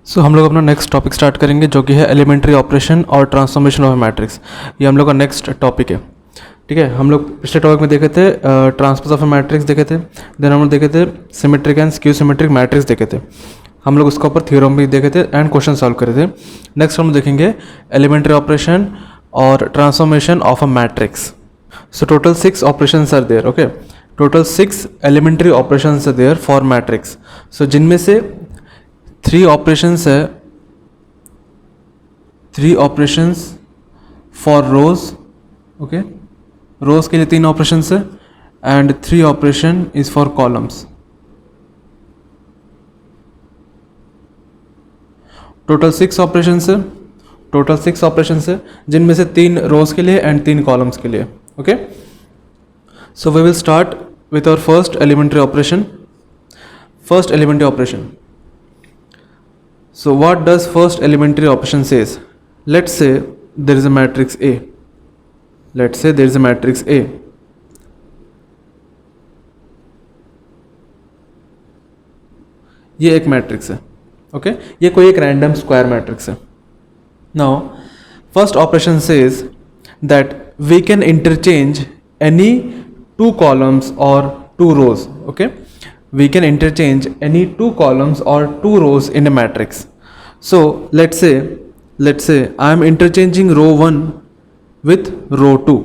सो हम लोग अपना नेक्स्ट टॉपिक स्टार्ट करेंगे जो कि है एलिमेंट्री ऑपरेशन और ट्रांसफॉर्मेशन ऑफ मैट्रिक्स। ये हम लोग का नेक्स्ट टॉपिक है। ठीक है, हम लोग पिछले टॉपिक में देखे थे ट्रांसपोज ऑफ ए मैट्रिक्स देखे थे, देन हम लोग देखे थे symmetric and skew symmetric matrix देखे थे। हम लोग उसके ऊपर थ्योरम भी देखे थे एंड क्वेश्चन सॉल्व करे थे। नेक्स्ट हम देखेंगे एलिमेंट्री ऑपरेशन और transformation of a matrix. So total 6 operations are there. Okay, total 6 elementary operations are there for matrix. So जिनमें से 3 ऑपरेशंस है, 3 operations for rows. Okay, rows के लिए 3 ऑपरेशंस है and 3 operation is for columns. Total 6 operations है, total 6 operations है जिनमें से 3 रोज के लिए एंड 3 कॉलम्स के लिए। Okay, so we will start with our first elementary operation. First elementary operation. So what does first elementary operation says? Let's say there is a matrix A. Let's say there is a matrix A. ये एक matrix है। Okay, ये कोई एक random square matrix है। Now first operation says that we can interchange any 2 columns or 2 rows. Okay, we can interchange any 2 columns or 2 rows in a matrix. So let's say I am interchanging row 1 with row 2.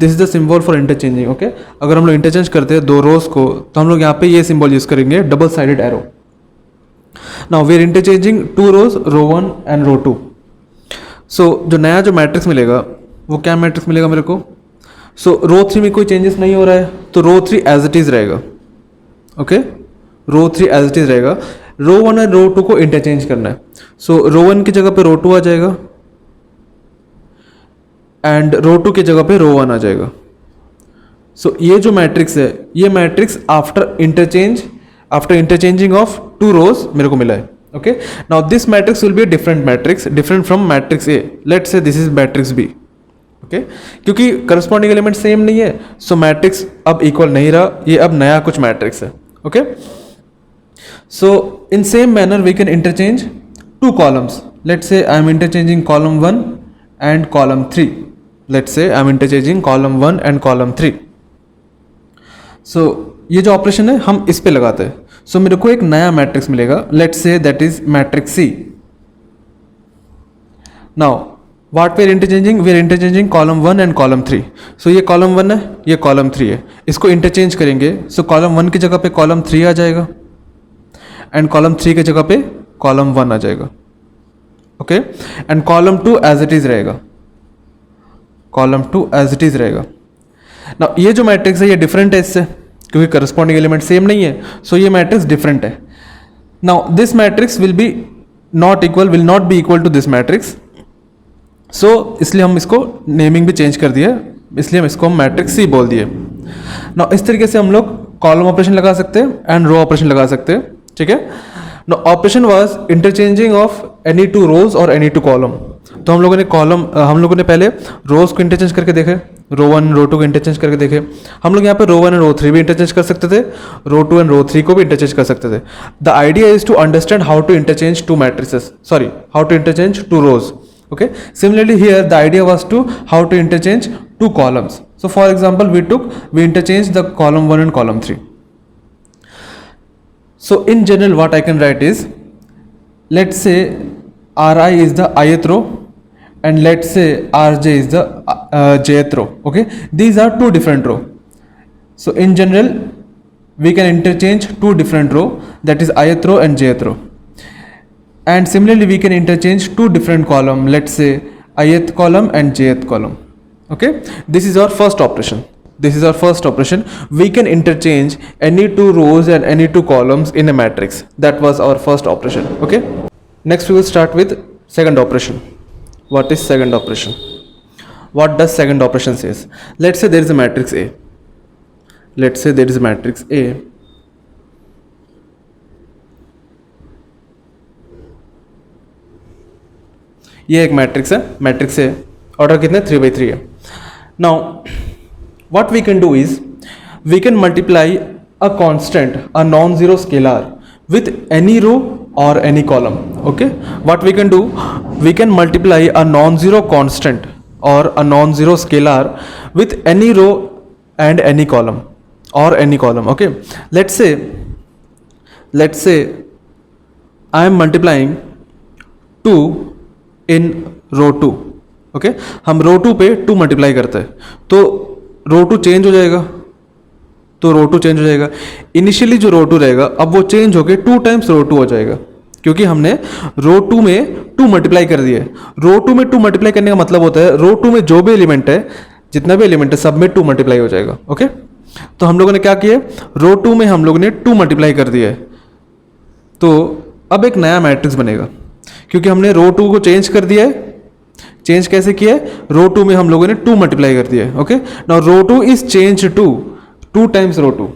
This is the symbol for interchanging. Okay, अगर हम लोग interchange करते हैं 2 रोज को तो हम लोग यहाँ पे ये सिंबल यूज करेंगे, double sided arrow. Now we are interchanging 2 rows, row 1 and row 2. So जो नया जो मैट्रिक्स मिलेगा वो क्या मैट्रिक्स मिलेगा मेरे को? सो रो 3 में कोई चेंजेस नहीं हो रहा है तो रो 3 एज इट इज रहेगा। Okay, row 3 as it is रहेगा। रो 1 और रो 2 को इंटरचेंज करना है। सो रो 1 की जगह पे रो 2 आ जाएगा एंड रो 2 की जगह पे रो 1 आ जाएगा। सो ये जो मैट्रिक्स है, ये matrix after interchanging of 2 rows मेरे को मिला है। Okay, now this matrix will be a different matrix, different from matrix A. Let's say this is matrix B. Okay, क्योंकि करस्पॉन्डिंग एलिमेंट सेम नहीं है सो मैट्रिक्स अब इक्वल नहीं रहा, ये अब नया कुछ मैट्रिक्स है। Okay, so in same manner we can interchange 2 columns. Let's say I am interchanging column 1 and column 3। Let's say I am interchanging column 1 and column 3। So ये जो ऑपरेशन है हम इस पे लगाते हैं। सो मेरे को एक नया मैट्रिक्स मिलेगा। Let's say that is matrix C. Now What we are interchanging? We are interchanging column 1 and column 3. So ये column 1 है, ये column 3 है। इसको इंटरचेंज करेंगे सो column 1 की जगह पे column 3 आ जाएगा एंड column 3 की जगह पे column 1 आ जाएगा। Okay, and column 2 as it is रहेगा, column 2 एज इट इज रहेगा। नाउ ये जो मैट्रिक्स है ये डिफरेंट है इससे, क्योंकि करस्पॉन्डिंग एलिमेंट सेम नहीं है सो ये मैट्रिक्स डिफरेंट है। Now this matrix will be not be equal to this matrix. So इसलिए हम इसको नेमिंग भी चेंज कर दिए, इसलिए हम इसको मैट्रिक्स सी बोल दिए। ना इस तरीके से हम लोग कॉलम ऑपरेशन लगा सकते हैं एंड रो ऑपरेशन लगा सकते हैं। ठीक है, no operation was interchanging of any 2 rows और एनी 2 कॉलम। तो हम लोगों ने पहले रोज को इंटरचेंज करके देखे, रो 1 रो 2 को इंटरचेंज करके देखे। हम लोग यहाँ पे रो 1 एंड रो 3 भी इंटरचेंज कर सकते थे, रो 2 एंड रो 3 को भी इंटरचेंज कर सकते थे। The idea is to understand how to interchange 2 matrices, how to interchange 2 rows. Okay, similarly here the idea was to how to interchange 2 columns. So for example we interchanged the column 1 and column 3. So in general what I can write is, let's say Ri is the ith row and let's say Rj is the jth row. Okay, these are 2 different row. So in general we can interchange 2 different row, that is ith row and jth row. And similarly we can interchange 2 different column, let's say ith column and jth column. Okay, this is our first operation. We can interchange any 2 rows and any 2 columns in a matrix. That was our first operation. Okay, next we will start with second operation. What is second operation? What does second operation says? Let's say there is a matrix A. ये एक matrix है, matrix है, order कितने 3/3 है। Now what we can do is we can multiply a constant, a non zero scalar with any row और any column. Okay, what we can do, we can multiply a non-zero constant or a non-zero scalar with any row and any column or any column. Okay, let's say I am multiplying 2 in row 2. Okay, हम रो 2 पे 2 multiply करते हैं तो रो 2 change हो जाएगा, तो रो 2 change हो जाएगा। इनिशियली जो रो 2 रहेगा अब वो चेंज होके 2 टाइम्स रो 2 हो जाएगा, क्योंकि हमने रो 2 में 2 मल्टीप्लाई कर दिए। रो 2 में 2 मल्टीप्लाई करने का मतलब होता है रो 2 में जो भी एलिमेंट है, जितना भी एलिमेंट है, सब में 2 मल्टीप्लाई हो जाएगा। ओके, तो हम लोगों ने क्या किया, रो 2 में हम लोगों ने 2 मल्टीप्लाई कर दिया है, तो अब एक नया मैट्रिक्स बनेगा, क्योंकि हमने रो 2 को चेंज कर दिया है। चेंज कैसे किया है, रो 2 में हम लोगों ने 2 मल्टीप्लाई कर दिया है। Okay, now row 2 is change to 2 times row 2,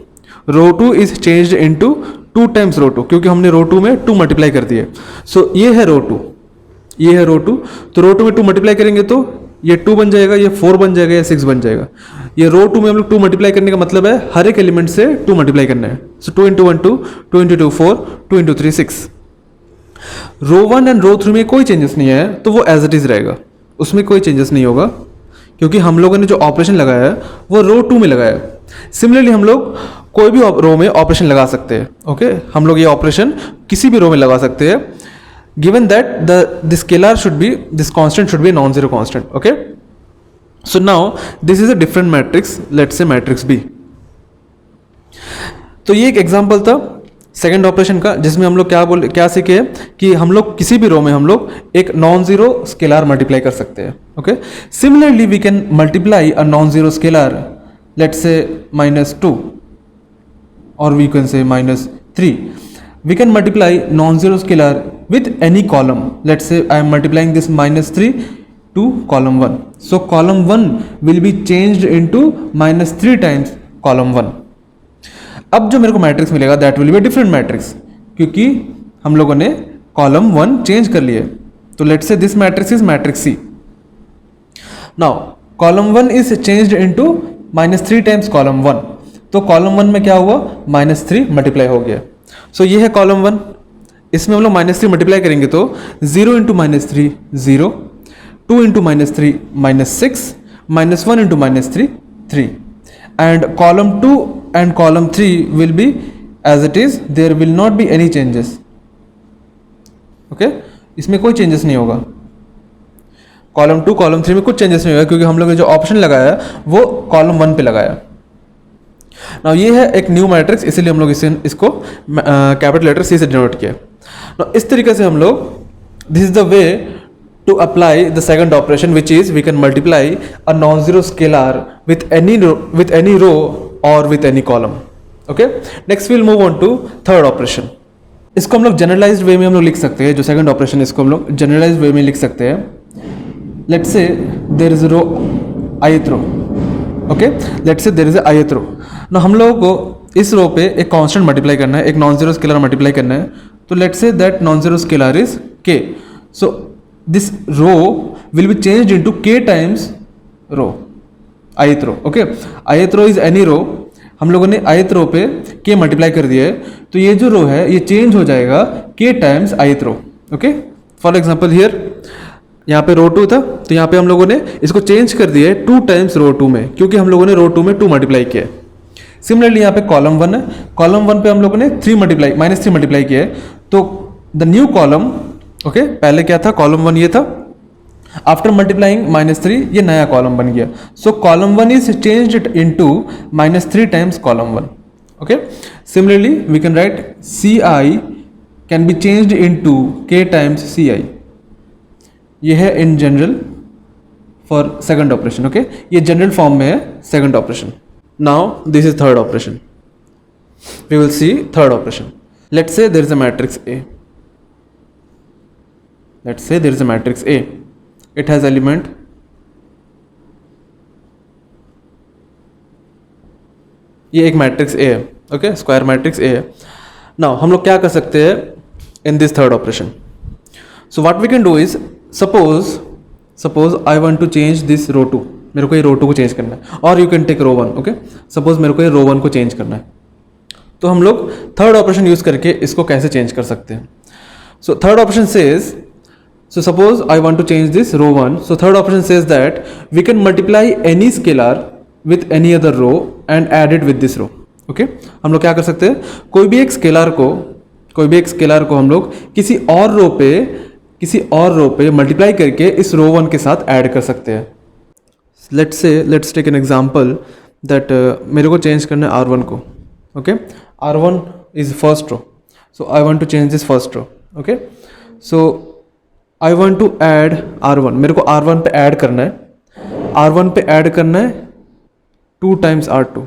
row 2 is changed into 2 times row 2, क्योंकि हमने रो 2 में 2 मल्टीप्लाई कर दिए। सो ये है रो 2, ये है रो 2। तो रो 2 में 2 मल्टीप्लाई करेंगे तो ये 2 बन जाएगा, ये 4 बन जाएगा, ये 6 बन जाएगा। ये रो 2 में हम लोग 2 मल्टीप्लाई करने का मतलब है हर एक एलिमेंट से 2 मल्टीप्लाई करना है। So 2 into 1 2, 2 into 2 4, 2 into 3 6। Row 1 and row 3 में कोई चेंजेस नहीं है, तो वो एज इट इज रहेगा, उसमें कोई चेंजेस नहीं होगा, क्योंकि हम लोगों ने जो ऑपरेशन लगाया है वो रो 2 में लगाया है। सिमिलरली हम लोग कोई भी रो में ऑपरेशन लगा सकते हैं। ओके, हम लोग ये ऑपरेशन किसी भी रो में लगा सकते हैं, given that the scalar should be, this constant should be non zero constant. Okay, so now this is a different matrix, let's say matrix B. तो ये एक एग्जांपल था सेकंड ऑपरेशन का, जिसमें हम लोग क्या सीखे कि हम लोग किसी भी रो में हम लोग एक नॉन जीरो स्केलर मल्टीप्लाई कर सकते हैं। Okay, similarly we can multiply a non zero scalar, let's say -2 or we can say -3. We can multiply non-zero scalar with any column. Let's say I am multiplying this -3 to column 1. So column 1 will be changed into -3 times column 1. अब जो मेरे को matrix मिलेगा that will be a different matrix, क्योंकि हम लोगों ने column 1 change कर लिए। तो let's say this matrix is matrix C. Now column 1 is changed into -3 times column 1. तो कॉलम 1 में क्या हुआ, -3 मल्टीप्लाई हो गया। सो ये है कॉलम 1, इसमें हम लोग -3 मल्टीप्लाई करेंगे तो 0 into -3 0, 2 into -3 -6, -1 into -3 3, and column 2 and column 3 will be as it is, there will not be any changes. Okay, इसमें कोई चेंजेस नहीं होगा। कॉलम 2 कॉलम 3 में कुछ चेंजेस नहीं होगा, क्योंकि हम लोग ने जो ऑप्शन लगाया वो कॉलम 1 पे लगाया। नाउ ये है एक न्यू मैट्रिक्स, इसीलिए हम लोग इसको कैपिटल लेटर सी से डिनोट किया। नाउ इस तरीके से हम लोग, this is the way to apply the second operation, which is we can multiply a non zero scalar with any row और with any column. Okay, next will move on to third operation. इसको हम लोग generalised वे में हम लोग लिख सकते हैं, जो सेकंड ऑपरेशन इसको हम लोग जनरलाइज्ड वे में लिख सकते हैं। Let's say there is row ith row. Okay, let's say there is ith row. ना हम लोगों को इस रो पे एक कांस्टेंट मल्टीप्लाई करना है, एक नॉन जीरो स्केलर मल्टीप्लाई करना है। तो let's say that non zero scalar is k. So this row will be changed into k times row, ith row. Okay, ith row is any row, हम लोगों ने ith रो पे k multiply कर दिया है, तो ये जो रो है ये चेंज हो जाएगा k times ith row. Okay, for example here यहाँ पे रो 2 था, तो यहाँ पे हम लोगों ने इसको चेंज कर दिया है 2 टाइम्स रो 2 में, क्योंकि हम लोगों ने रो 2 में 2 मल्टीप्लाई किया है। सिमिलरली यहाँ पे कॉलम 1 है, कॉलम 1 पे हम लोगों ने -3 मल्टीप्लाई किया है। तो द न्यू कॉलम, ओके, पहले क्या था, कॉलम 1 ये था, आफ्टर मल्टीप्लाइंग -3 ये नया कॉलम बन गया। So column 1 is changed into -3 times column 1। Okay, similarly we can write CI can be changed into k times CI। ये है in general for second operation. Okay, ये जनरल फॉर्म में है second operation. Now this is third operation. We will see third operation. Let's say there is a matrix A. Let's say there is a matrix A. It has element ये एक matrix A है। Okay, square matrix A है। Now हम लोग क्या कर सकते हैं in this third operation. So what we can do is, suppose I want to change this row 2, मेरे को ये रो 2 को चेंज करना है, और you can take row 1। Okay, suppose मेरे को ये रो 1 को चेंज करना है, तो हम लोग थर्ड ऑपरेशन यूज करके इसको कैसे चेंज कर सकते हैं। So third option says, so suppose I want to change this row 1. So third option says that we can multiply any scalar with any other row and add it with this row. Okay, हम लोग क्या कर सकते हैं, कोई भी एक scalar को हम लोग किसी और रो पे मल्टीप्लाई करके इस रो 1 के साथ ऐड कर सकते हैं. Let's take an example that मेरे को चेंज करना है R1 को. Okay, R1 is first row, so I want to change this first row. Okay, so I want to add R1, मेरे को R1 पे ऐड करना है 2 times R2.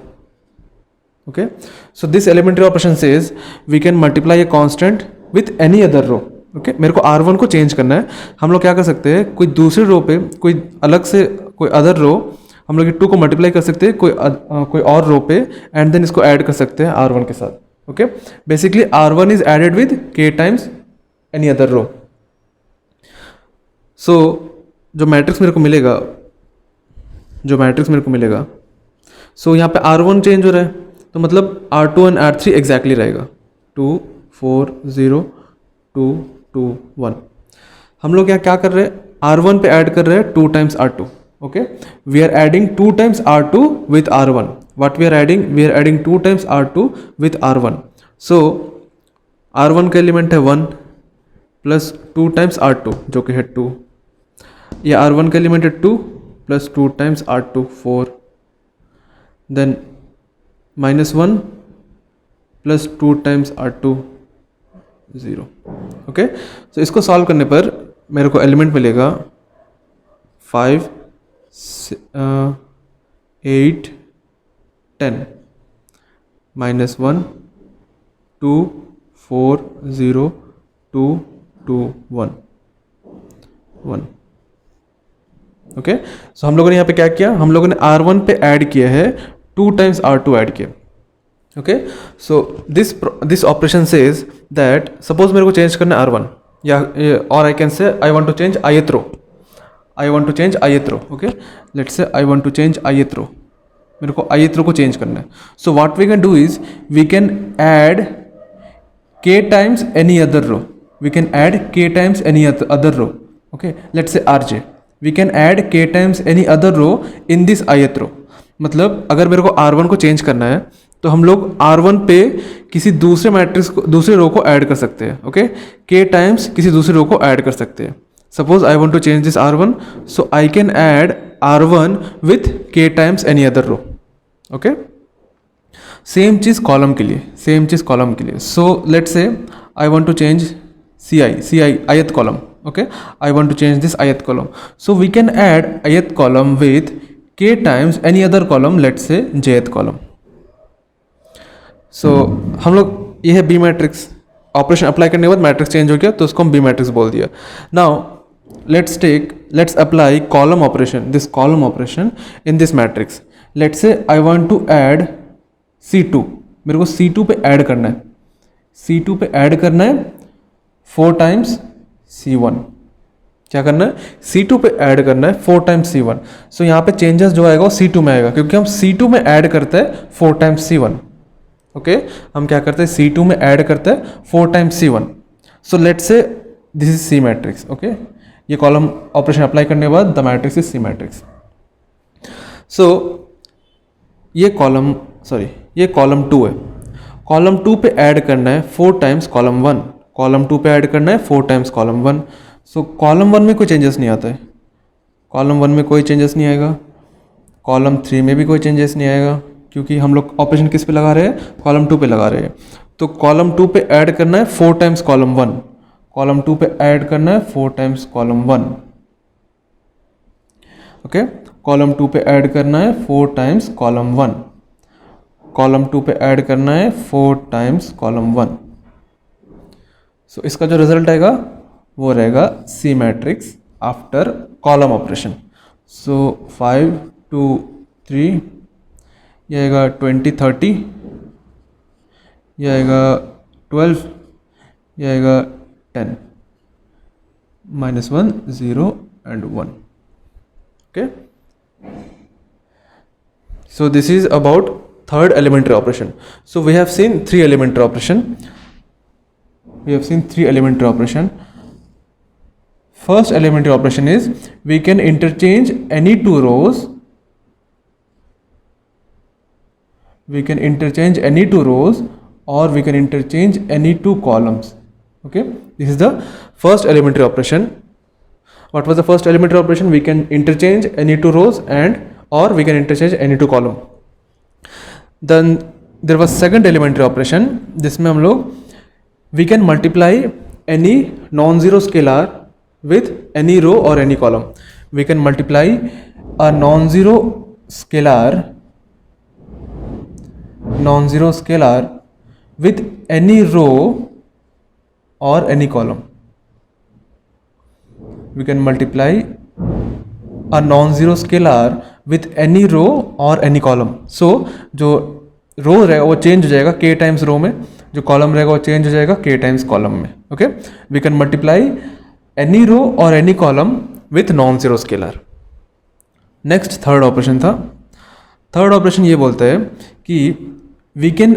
Okay, so this elementary operation says we can multiply a constant with any other row. Okay, मेरे को R1 को change करना है. हम लोग क्या कर सकते हैं, कोई दूसरी रो पे कोई अलग से कोई अदर रो हम लोग 2 को मल्टीप्लाई कर सकते हैं कोई और रो पे एंड देन इसको ऐड कर सकते हैं R1 के साथ. Okay, basically R1 is added with k times any other row. So जो मैट्रिक्स मेरे को मिलेगा, सो यहाँ पे R1 चेंज हो रहा है, तो मतलब R2 और R3 एग्जैक्टली रहेगा. 2 4 0 2 2 1. हम लोग यहाँ क्या कर रहे हैं, R1 पे ऐड कर रहे हैं 2 times R2. Okay, we are adding 2 times R2 with R1. What we are adding 2 times R2 with R1. So R1 का एलिमेंट है 1 प्लस 2 times R2 जो कि है 2. ये R1 का एलिमेंट है 2 plus 2 times R2 4. Then -1 plus 2 times R2 0. Okay, so इसको solve करने पर मेरे को एलिमेंट मिलेगा 5 8 10 -1 2 4 0 2 2 1 1. ओके, सो हम लोगों ने यहाँ पे क्या किया, हम लोगों ने R1 पे ऐड किया है 2 times R2 ऐड किया. Okay, so this operation says that suppose मेरे को चेंज करना है R1 या और I can say I want to change ith row. Okay, let's say I want to change ith row, मेरे को ith रो को चेंज करना है. So what we can do is we can add k times any other row. Okay, let's say rj, we can add k times any other row in this ith row. मतलब अगर मेरे को R1 को change करना है तो हम लोग R1 पे किसी दूसरे रो को ऐड कर सकते हैं. ओके, k टाइम्स किसी दूसरे रो को ऐड कर सकते हैं. Suppose I want to change this R1, so I can add R1 with k times any other row. Okay, same चीज़ कॉलम के लिए. So let's say I want to change ith column. Okay, I want to change this ith column. So we can add ith column with k times any other column, let's say jth column. So हम लोग ये है B matrix, operation apply करने के बाद matrix change हो गया तो उसको हम B मैट्रिक्स बोल दिया. Now let's apply column operation, this column operation in this matrix. Let's say I want to add C2, मेरे को C2 पे ऐड करना है 4 times C1. क्या करना है, C2 पे ऐड करना है 4 times C1. सो यहाँ पे चेंजेस जो आएगा वो C2 में आएगा क्योंकि हम C2 में ऐड करते हैं 4 times C1. ओके, हम क्या करते हैं C2 में ऐड करते हैं 4 times C1. So let's say this is C matrix. Okay, ये कॉलम ऑपरेशन अप्लाई करने के बाद the matrix is C matrix. So ये कॉलम 2 है. कॉलम 2 पे ऐड करना है 4 times कॉलम 1. कॉलम 2 पे ऐड करना है 4 times कॉलम 1. सो कॉलम 1 में कोई चेंजेस नहीं आता है, कॉलम 1 में कोई चेंजेस नहीं आएगा, कॉलम 3 में भी कोई चेंजेस नहीं आएगा क्योंकि हम लोग ऑपरेशन किस पे लगा रहे हैं, कॉलम 2 पे लगा रहे हैं. तो कॉलम 2 पे ऐड करना है 4 times कॉलम 1. कॉलम 2 पे ऐड करना है 4 times कॉलम 1. ओके, कॉलम 2 पे ऐड करना है 4 times कॉलम 1. कॉलम 2 पे ऐड करना है 4 times कॉलम 1. सो इसका जो रिजल्ट आएगा वो रहेगा C matrix after column operation. So 5 2 3, ये आएगा 20 30, ये आएगा 12, ये आएगा 10, -1 0 and 1. Okay, so this is about third elementary operation. So we have seen 3 elementary operation. we have seen 3 elementary operation. First elementary operation is we can interchange any 2 rows. We can interchange any 2 rows or we can interchange any 2 columns. Okay, this is the first elementary operation. What was the first elementary operation? We can interchange any 2 rows and or we can interchange any 2 column. Then there was second elementary operation, जिसमें हम लोग we can multiply any non-zero scalar with any row or any column. We can multiply a non-zero scalar with any row or any column. We can multiply a non-zero scalar with any row or any column. So जो रो रहेगा वो change हो जाएगा k times रो में, जो column रहेगा वो change हो जाएगा k टाइम्स कॉलम में. Okay, we can multiply any row और any column with non zero scalar. Next third operation था. थर्ड ऑपरेशन ये बोलता है कि we can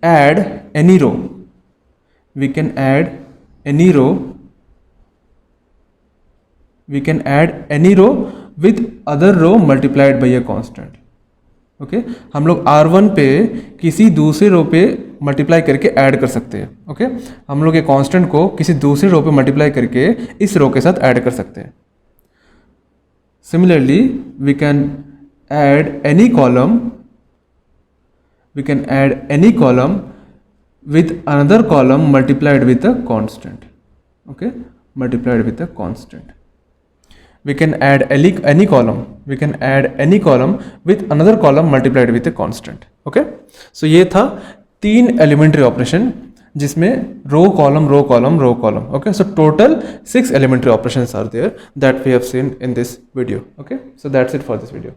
add any row. We can add any row with other row multiplied by a constant. Okay, हम लोग R1 पे किसी दूसरे रो पे मल्टीप्लाई करके ऐड कर सकते हैं. ओके, हम लोग ये कांस्टेंट को किसी दूसरे रो पे मल्टीप्लाई करके इस रो के साथ ऐड कर सकते हैं. Similarly we can add any column with another column multiplied with a constant. Okay, multiplied with a constant. We can add any column with another column multiplied with a constant. Okay, so ये था 3 elementary operation जिसमें row column. Okay, so total 6 elementary operations are there that we have seen in this video. Okay, so that's it for this video.